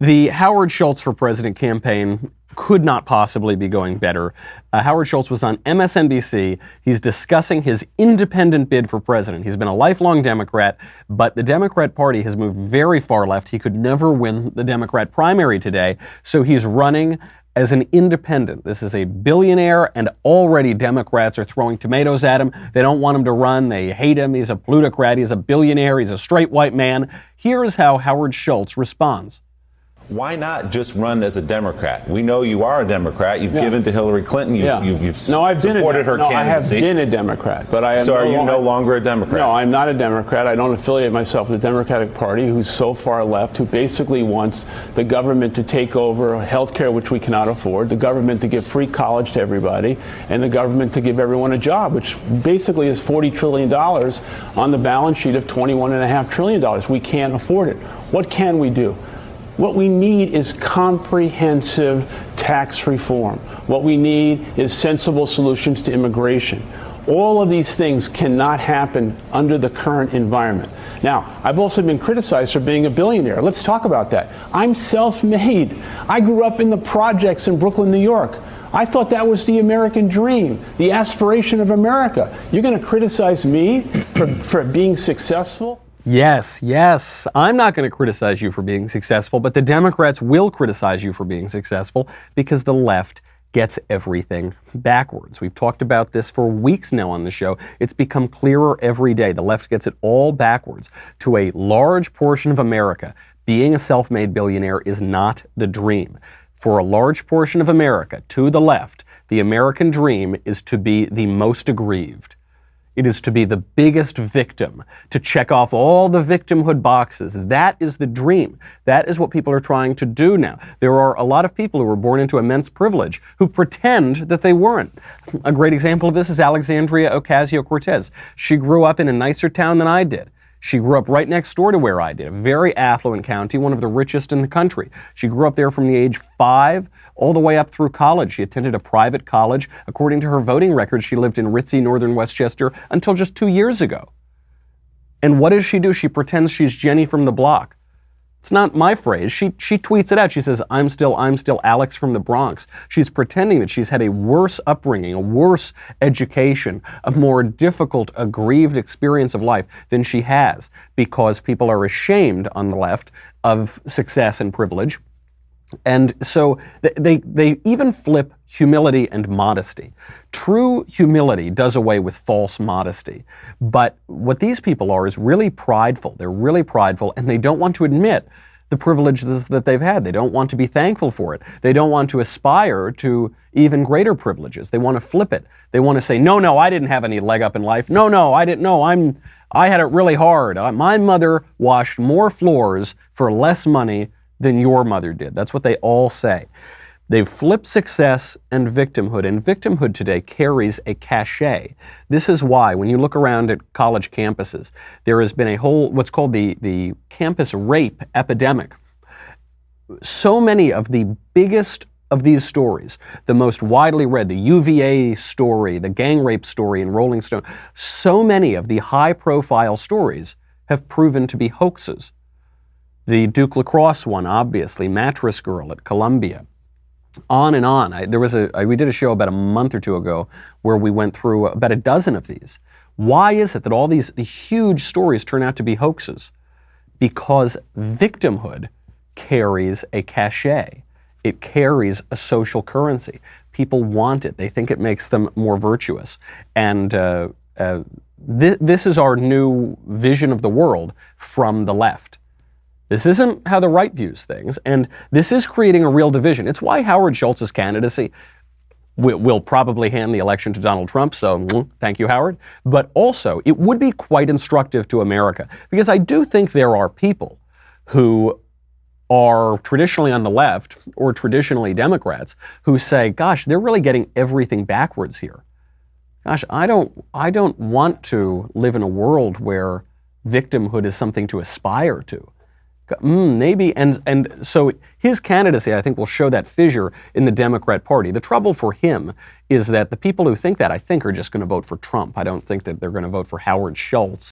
The Howard Schultz for President campaign could not possibly be going better. Howard Schultz was on MSNBC. He's discussing his independent bid for president. He's been a lifelong Democrat, but the Democrat Party has moved very far left. He could never win the Democrat primary today, so he's running as an independent. This is a billionaire, and already Democrats are throwing tomatoes at him. They don't want him to run. They hate him. He's a plutocrat. He's a billionaire. He's a straight white man. Here's how Howard Schultz responds. Why not just run as a Democrat? We know you are a Democrat. You've given to Hillary Clinton. You've supported her candidacy. I have been a Democrat, but I am. So are you no longer a Democrat? No, I'm not a Democrat. I don't affiliate myself with the Democratic Party, who's so far left, who basically wants the government to take over health care, which we cannot afford, the government to give free college to everybody, and the government to give everyone a job, which basically is $40 trillion on the balance sheet of $21.5 trillion. We can't afford it. What can we do? What we need is comprehensive tax reform. What we need is sensible solutions to immigration. All of these things cannot happen under the current environment. Now, I've also been criticized for being a billionaire. Let's talk about that. I'm self-made. I grew up in the projects in Brooklyn, New York. I thought that was the American dream, the aspiration of America. You're going to criticize me for being successful? Yes. I'm not going to criticize you for being successful, but the Democrats will criticize you for being successful because the left gets everything backwards. We've talked about this for weeks now on the show. It's become clearer every day. The left gets it all backwards. To a large portion of America, being a self-made billionaire is not the dream. For a large portion of America, to the left, the American dream is to be the most aggrieved. It is to be the biggest victim, to check off all the victimhood boxes. That is the dream. That is what people are trying to do now. There are a lot of people who were born into immense privilege who pretend that they weren't. A great example of this is Alexandria Ocasio-Cortez. She grew up in a nicer town than I did. She grew up right next door to where I did, a very affluent county, one of the richest in the country. She grew up there from the age 5 all the way up through college. She attended a private college. According to her voting records, she lived in ritzy northern Westchester until just 2 years ago. And what does she do? She pretends she's Jenny from the block. It's not my phrase. She tweets it out. She says, I'm still Alex from the Bronx. She's pretending that she's had a worse upbringing, a worse education, a more difficult, aggrieved experience of life than she has, because people are ashamed on the left of success and privilege. And so they even flip humility and modesty. True humility does away with false modesty. But what these people are is really prideful. They're really prideful, and they don't want to admit the privileges that they've had. They don't want to be thankful for it. They don't want to aspire to even greater privileges. They want to flip it. They want to say, no, I didn't have any leg up in life. No, I didn't. No, I had it really hard. My mother washed more floors for less money than your mother did. That's what they all say. They've flipped success and victimhood today carries a cachet. This is why, when you look around at college campuses, there has been a whole, what's called the campus rape epidemic. So many of the biggest of these stories, the most widely read, the UVA story, the gang rape story in Rolling Stone, so many of the high-profile stories have proven to be hoaxes. The Duke lacrosse one, obviously, Mattress Girl at Columbia. On and on. We did a show about a month or two ago where we went through about a dozen of these. Why is it that all these huge stories turn out to be hoaxes? Because victimhood carries a cachet. It carries a social currency. People want it. They think it makes them more virtuous. And this is our new vision of the world from the left. This isn't how the right views things, and this is creating a real division. It's why Howard Schultz's candidacy will probably hand the election to Donald Trump, so thank you, Howard. But also, it would be quite instructive to America, because I do think there are people who are traditionally on the left, or traditionally Democrats, who say, gosh, they're really getting everything backwards here. Gosh, I don't want to live in a world where victimhood is something to aspire to. Maybe, and so his candidacy, I think, will show that fissure in the Democrat Party. The trouble for him is that the people who think that, I think, are just going to vote for Trump. I don't think that they're going to vote for Howard Schultz.